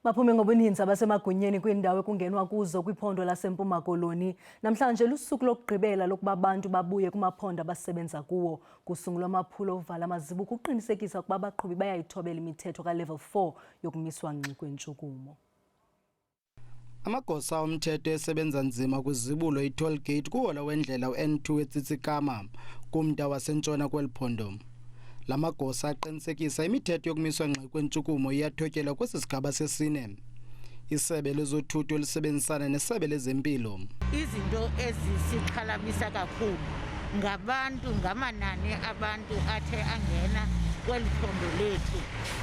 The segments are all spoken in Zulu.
Baphume ngobuninzi abasemagunyeni kwindawo ekungenwa kuzo kwiphondo laseMpuma Koloni. Namhlanje lusuku lokugqibela lokuba abantu babuyee kumaphondo abasebenza kuwo. Kusungulwe amaphulo ovala amazibuko ukuqinisekisa ukuba abaqhubi bayayithobela imithetho kaLevel 4 yokumiswa ngxi kwentshukumo. Amagosa omthetho esebenza nzima kwizibulo i-toll gate kuwola wendlela u-N2 eTsitsikama kumda wasentshona kweliphondo. La magosa aqinisekisa imithetho yokumiswa ngxi kwentshukumo iyathotyelwa kwesi sigaba sesine. Isebe lezothutho elisebenzisana nesebe lezempilo. Izinto ezisixhalabisa kakhulu ngabantu, ngamanani abantu athe angena kweli phondo lethu.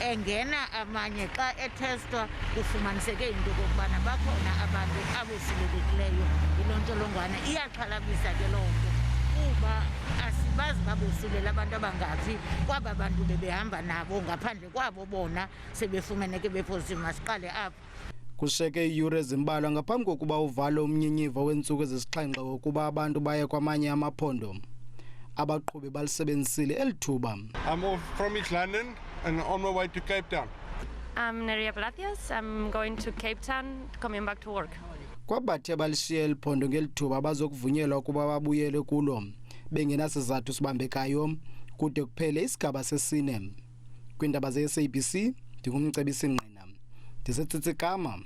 Engena amanye xa ethestwa kufumaniseke into okokubana bakhona abantu abosulelekileyo yiloo ntsholongwane. Iyaxhalabisa ke loo nto kuba asibazi babosulela abantu abangaphi kwaba bantu bebehamba nabo ngaphandle kwabo bona sebefumeneke bepositive. Masiqale apho. Kushiyeke iiyure ezimbalwa ngaphambi kokuba uvalo umnyinyiva weentsuku ezisixhenxe wokuba abantu baye kwamanye amaphondo. Abaqhubi balisebenzisile eli thuba. I'm off from East London and on my way to Cape Town. I'm Neria Blatias. I'm going to Cape Town, coming back to work. Kwabathe balishiye eli phondo ngeli thuba bazokuvunyelwa ukuba babuyele kulo bengenasizathu sibambekayo kude kuphele isigaba sesine. Kwindaba ze-SABC ndingumcebisi ngqina ndiseTsitsikama.